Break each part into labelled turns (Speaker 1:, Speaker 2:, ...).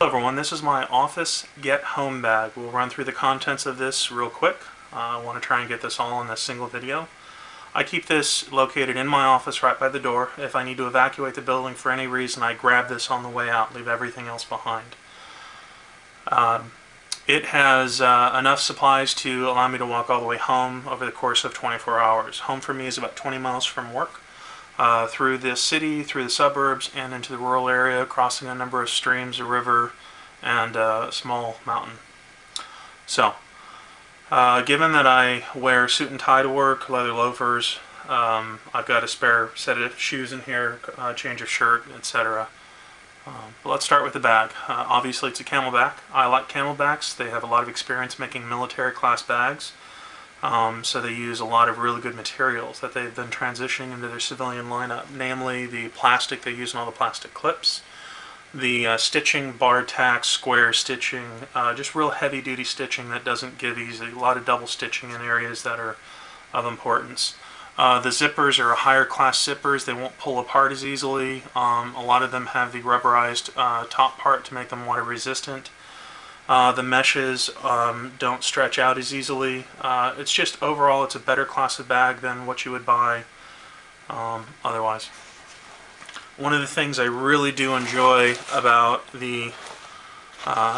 Speaker 1: Hello everyone, this is my office get home bag. We'll run through the contents of this real quick. I want to try and get this all in a single video. I keep this located in my office right by the door. If I need to evacuate the building for any reason, I grab this on the way out, leave everything else behind. It has enough supplies to allow me to walk all the way home over the course of 24 hours. Home for me is about 20 miles from work. Through the city, through the suburbs, and into the rural area, crossing a number of streams, a river, and a small mountain. So, given that I wear suit and tie to work, leather loafers, I've got a spare set of shoes in here, change of shirt, etc. But let's start with the bag. Obviously it's a camelback. I like camelbacks. They have a lot of experience making military class bags. So they use a lot of really good materials that they've been transitioning into their civilian lineup, namely the plastic they use in all the plastic clips, the stitching, bar tacks, square stitching, just real heavy duty stitching that doesn't give easy, a lot of double stitching in areas that are of importance. The zippers are higher class zippers. They won't pull apart as easily. A lot of them have the rubberized top part to make them water resistant. The meshes don't stretch out as easily. It's just overall it's a better class of bag than what you would buy otherwise. One of the things I really do enjoy about the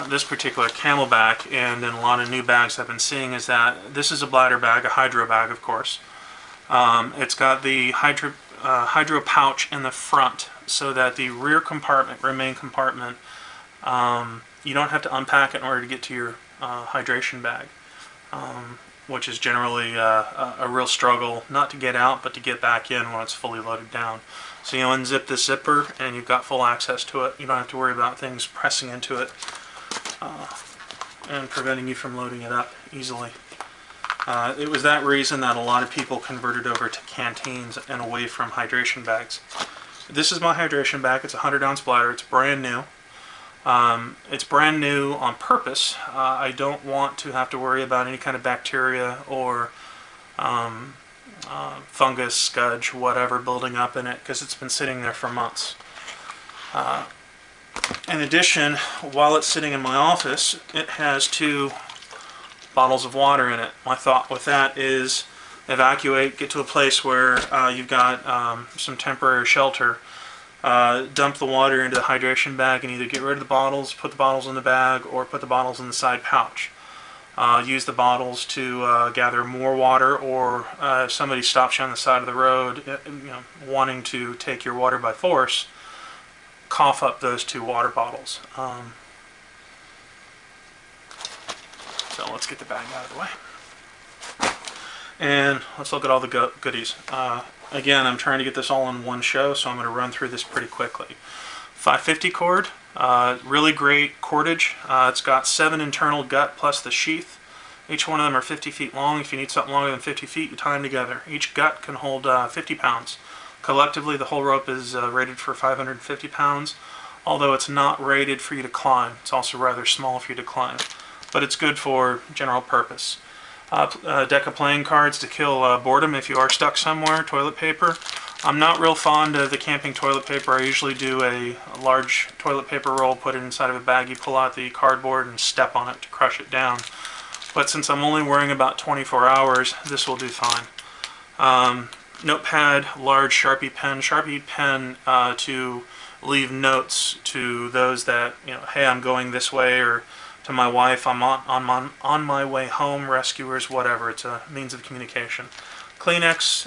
Speaker 1: this particular camelback, and in a lot of new bags I've been seeing, is that this is a bladder bag, a hydro bag of course. It's got the hydro pouch in the front so that the rear compartment, main compartment, you don't have to unpack it in order to get to your hydration bag, which is generally a real struggle, not to get out, but to get back in when it's fully loaded down. So you unzip the zipper and you've got full access to it. You don't have to worry about things pressing into it and preventing you from loading it up easily. It was that reason that a lot of people converted over to canteens and away from hydration bags. This is my hydration bag. It's a 100-ounce bladder. It's brand new. It's brand new on purpose. I don't want to have to worry about any kind of bacteria or fungus, scudge, whatever building up in it, because it's been sitting there for months. In addition, while it's sitting in my office, it has 2 bottles of water in it. My thought with that is evacuate, get to a place where you've got some temporary shelter. Dump the water into the hydration bag and either get rid of the bottles, put the bottles in the bag, or put the bottles in the side pouch. Use the bottles to gather more water, or if somebody stops you on the side of the road wanting to take your water by force, cough up those 2 water bottles. So let's get the bag out of the way. And let's look at all the goodies. Again, I'm trying to get this all in one show, so I'm going to run through this pretty quickly. 550 cord, really great cordage. It's got 7 internal gut plus the sheath. Each one of them are 50 feet long. If you need something longer than 50 feet, you tie them together. Each gut can hold 50 pounds. Collectively, the whole rope is rated for 550 pounds, although it's not rated for you to climb. It's also rather small for you to climb, but it's good for general purpose. A deck of playing cards to kill boredom if you are stuck somewhere, toilet paper. I'm not real fond of the camping toilet paper. I usually do a large toilet paper roll, put it inside of a bag, you pull out the cardboard and step on it to crush it down. But since I'm only wearing about 24 hours, this will do fine. Notepad, large Sharpie pen to leave notes to those that, hey, I'm going this way, or to my wife, I'm on my way home, rescuers, whatever. It's a means of communication. Kleenex,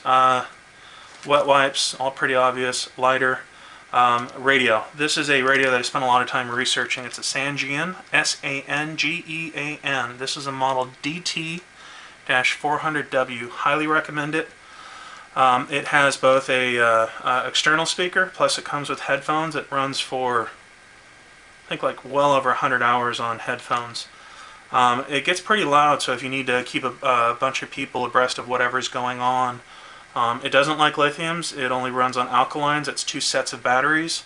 Speaker 1: wet wipes, all pretty obvious. Lighter, radio. This is a radio that I spent a lot of time researching. It's a Sangean, S-A-N-G-E-A-N. This is a model DT-400W. Highly recommend it. It has both a external speaker, plus it comes with headphones. It runs for, I think, like well over 100 hours on headphones. It gets pretty loud, so if you need to keep a bunch of people abreast of whatever's going on. It doesn't like lithiums. It only runs on alkalines. It's 2 sets of batteries.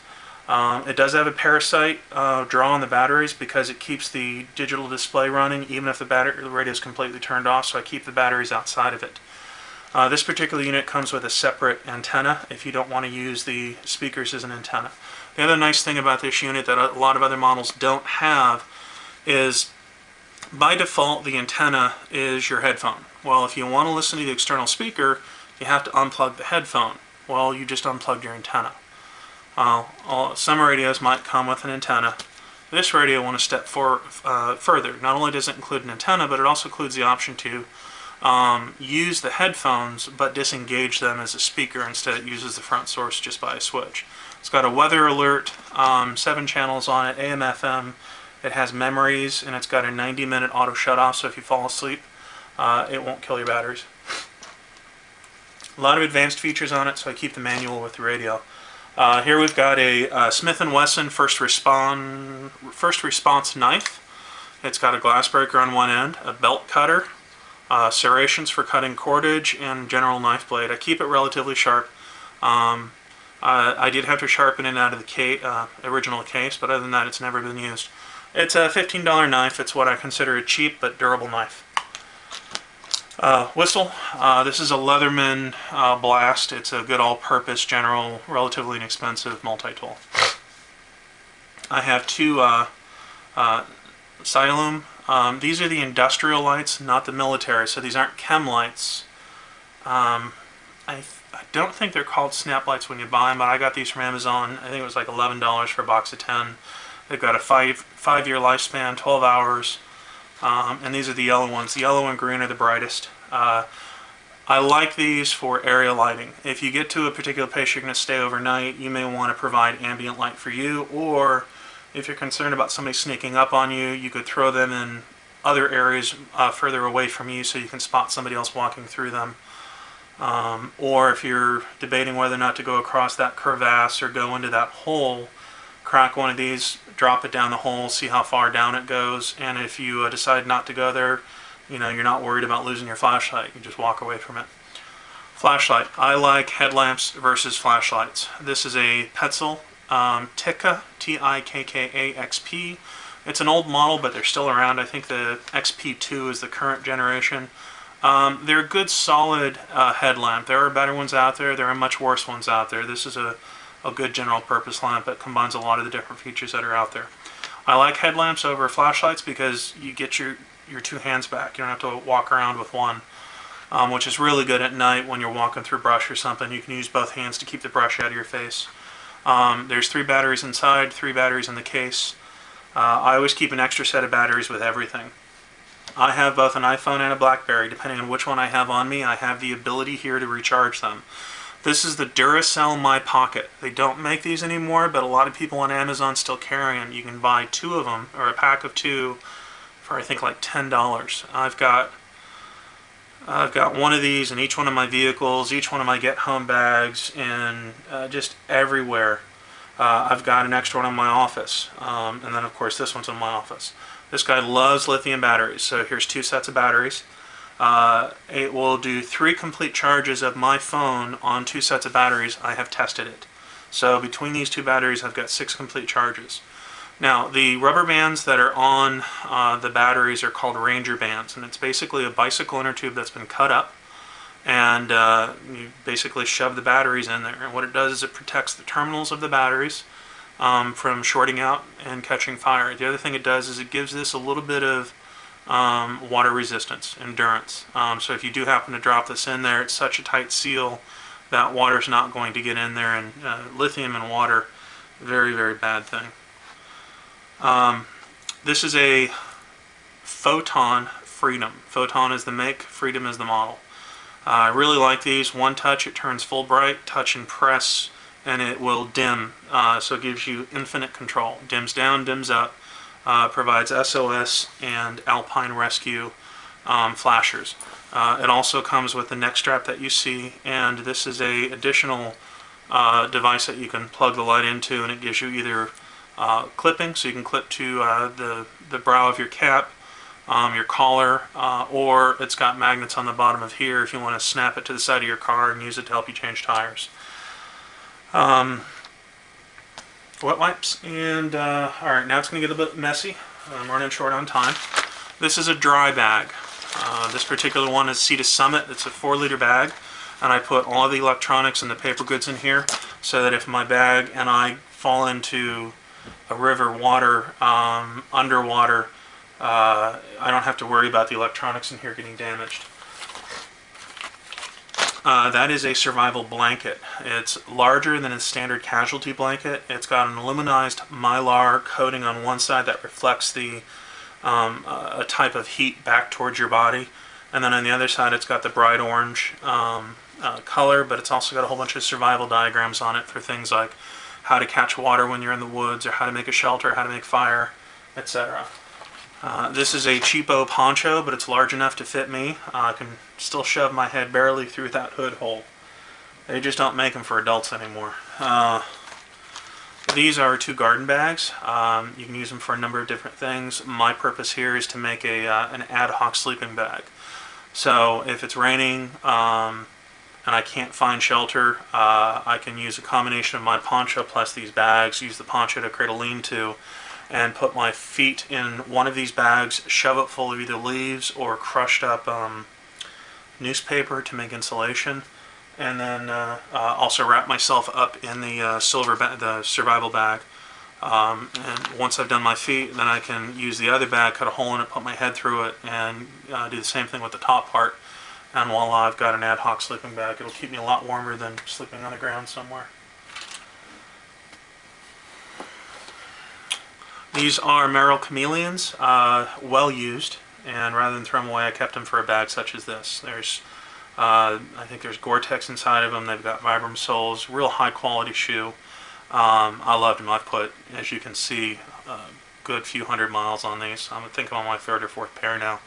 Speaker 1: It does have a parasite draw on the batteries because it keeps the digital display running even if the radio is completely turned off, so I keep the batteries outside of it. This particular unit comes with a separate antenna if you don't want to use the speakers as an antenna. The other nice thing about this unit that a lot of other models don't have is, by default, the antenna is your headphone. Well, if you want to listen to the external speaker, you have to unplug the headphone. Well, you just unplugged your antenna. Some radios might come with an antenna. This radio went a step further. Not only does it include an antenna, but it also includes the option to use the headphones but disengage them as a speaker. Instead, it uses the front source just by a switch. It's got a weather alert, 7 channels on it, AM, FM. It has memories, and it's got a 90-minute auto shut-off, so if you fall asleep, it won't kill your batteries. A lot of advanced features on it, so I keep the manual with the radio. Here we've got a Smith & Wesson first response knife. It's got a glass breaker on one end, a belt cutter, serrations for cutting cordage, and general knife blade. I keep it relatively sharp. I did have to sharpen it out of the original case, but other than that, it's never been used. It's a $15 knife. It's what I consider a cheap but durable knife. Whistle. This is a Leatherman Blast. It's a good all-purpose, general, relatively inexpensive multi-tool. I have 2 Siloom. These are the industrial lights, not the military, so these aren't chem lights. I don't think they're called snap lights when you buy them, but I got these from Amazon. I think it was like $11 for a box of 10. They've got a 5-year lifespan, 12 hours. And these are the yellow ones. The yellow and green are the brightest. I like these for area lighting. If you get to a particular place you're going to stay overnight, you may want to provide ambient light for you, or if you're concerned about somebody sneaking up on you, you could throw them in other areas further away from you so you can spot somebody else walking through them. Or if you're debating whether or not to go across that crevasse or go into that hole, crack one of these, drop it down the hole, see how far down it goes, and if you decide not to go there, you're not worried about losing your flashlight. You just walk away from it. Flashlight. I like headlamps versus flashlights. This is a Petzl Tikka, T-I-K-K-A-X-P. It's an old model, but they're still around. I think the XP2 is the current generation. They're a good, solid headlamp. There are better ones out there. There are much worse ones out there. This is a good general purpose lamp that combines a lot of the different features that are out there. I like headlamps over flashlights because you get your 2 hands back. You don't have to walk around with one, which is really good at night when you're walking through brush or something. You can use both hands to keep the brush out of your face. There's 3 batteries inside, 3 batteries in the case. I always keep an extra set of batteries with everything. I have both an iPhone and a BlackBerry. Depending on which one I have on me, I have the ability here to recharge them. This is the Duracell My Pocket. They don't make these anymore, but a lot of people on Amazon still carry them. You can buy 2 of them, or a pack of 2, for I think like $10. I've got one of these in each one of my vehicles, each one of my get-home bags, and just everywhere. I've got an extra one in my office, and then of course this one's in my office. This guy loves lithium batteries, so here's 2 sets of batteries. It will do 3 complete charges of my phone on 2 sets of batteries. I have tested it. So between these 2 batteries, I've got 6 complete charges. Now, the rubber bands that are on the batteries are called Ranger bands, and it's basically a bicycle inner tube that's been cut up, and you basically shove the batteries in there. And what it does is it protects the terminals of the batteries from shorting out and catching fire. The other thing it does is it gives this a little bit of water resistance, endurance. So if you do happen to drop this in there, it's such a tight seal that water's not going to get in there, and lithium and water, very, very bad thing. This is a Photon Freedom. Photon is the make, Freedom is the model. I really like these. One touch, it turns full bright. Touch and press, and it will dim. So it gives you infinite control. Dims down, dims up. Provides SOS and Alpine Rescue flashers. It also comes with the neck strap that you see, and this is a additional device that you can plug the light into, and it gives you either clipping, so you can clip to the brow of your cap, your collar, or it's got magnets on the bottom of here if you want to snap it to the side of your car and use it to help you change tires. Wet wipes, and alright, now it's going to get a bit messy. I'm running short on time. This is a dry bag. This particular one is Sea to Summit. It's a 4-liter bag, and I put all of the electronics and the paper goods in here so that if my bag and I fall into a river water underwater, I don't have to worry about the electronics in here getting damaged. That is a survival blanket. It's larger than a standard casualty blanket. It's got an aluminized mylar coating on one side that reflects the a type of heat back towards your body, and then on the other side it's got the bright orange color, but it's also got a whole bunch of survival diagrams on it for things like how to catch water when you're in the woods, or how to make a shelter, how to make fire, etc. This is a cheapo poncho, but it's large enough to fit me. I can still shove my head barely through that hood hole. They just don't make them for adults anymore. These are 2 garden bags. You can use them for a number of different things. My purpose here is to make an ad hoc sleeping bag. So if it's raining and I can't find shelter, I can use a combination of my poncho plus these bags, use the poncho to create a lean-to, and put my feet in one of these bags, shove it full of either leaves or crushed up newspaper to make insulation, and then also wrap myself up in the survival bag. And once I've done my feet, then I can use the other bag, cut a hole in it, put my head through it, and do the same thing with the top part. And voila, I've got an ad hoc sleeping bag. It'll keep me a lot warmer than sleeping on the ground somewhere. These are Merrill chameleons, well used, and rather than throw them away, I kept them for a bag such as this. There's, I think there's Gore-Tex inside of them. They've got Vibram soles, real high quality shoe. I loved them. I've put, as you can see, a good few hundred miles on these. I think I'm on my 3rd or 4th pair now.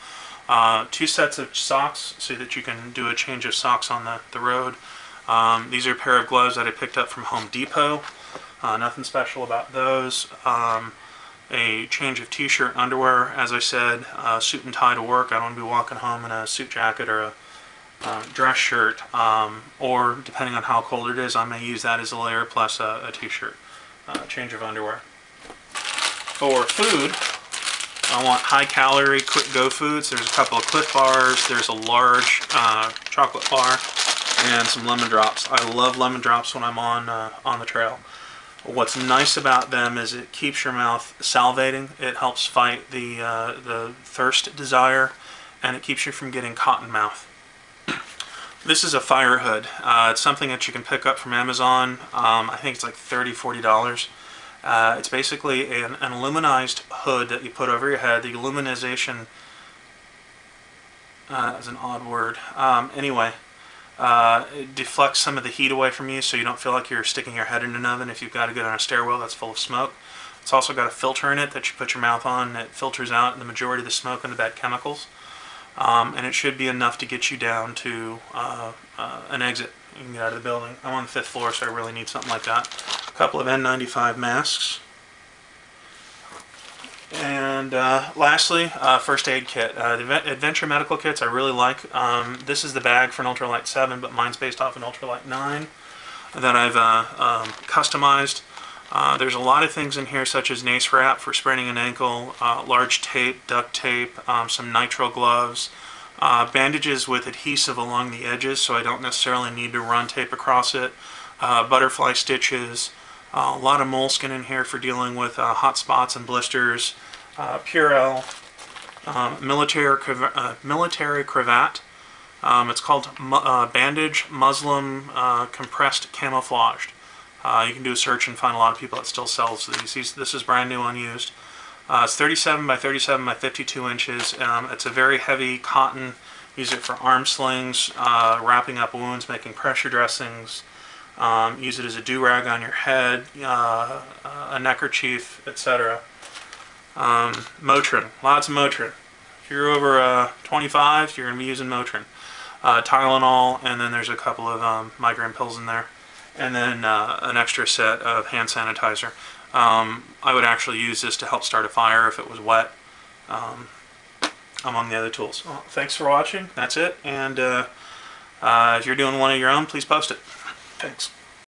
Speaker 1: 2 sets of socks so that you can do a change of socks on the road. These are a pair of gloves that I picked up from Home Depot. Nothing special about those. A change of t-shirt, underwear, as I said, suit and tie to work. I don't want to be walking home in a suit jacket or a dress shirt, or depending on how cold it is, I may use that as a layer plus a t-shirt, change of underwear. For food, I want high-calorie, quick-go foods. There's a couple of Cliff Bars, there's a large chocolate bar, and some lemon drops. I love lemon drops when I'm on the trail. What's nice about them is it keeps your mouth salivating. It helps fight the thirst desire, and it keeps you from getting cotton mouth. This is a fire hood. It's something that you can pick up from Amazon. I think it's like $30–40. It's basically an aluminized hood that you put over your head. The aluminization is an odd word. Anyway. It deflects some of the heat away from you so you don't feel like you're sticking your head in an oven if you've got to get on a stairwell that's full of smoke. It's also got a filter in it that you put your mouth on. It filters out the majority of the smoke and the bad chemicals. And it should be enough to get you down to an exit. You can get out of the building. I'm on the 5th floor, so I really need something like that. A couple of N95 masks. And lastly, first aid kit. The Adventure Medical Kits I really like. This is the bag for an Ultralight 7, but mine's based off an Ultralight 9 that I've customized. There's a lot of things in here, such as NACE wrap for spraining an ankle, large tape, duct tape, some nitrile gloves, bandages with adhesive along the edges so I don't necessarily need to run tape across it, butterfly stitches, a lot of moleskin in here for dealing with hot spots and blisters, Purell, military cravat. It's called bandage Muslim compressed camouflaged. You can do a search and find a lot of people that still sells these. This is brand new, unused. It's 37 by 37 by 52 inches. It's a very heavy cotton. Use it for arm slings, wrapping up wounds, making pressure dressings. Use it as a do-rag on your head, a neckerchief, etc. Motrin, lots of Motrin. If you're over 25, you're going to be using Motrin. Tylenol, and then there's a couple of migraine pills in there. And then an extra set of hand sanitizer. I would actually use this to help start a fire if it was wet, among the other tools. Well, thanks for watching. That's it. And if you're doing one of your own, please post it. Thanks.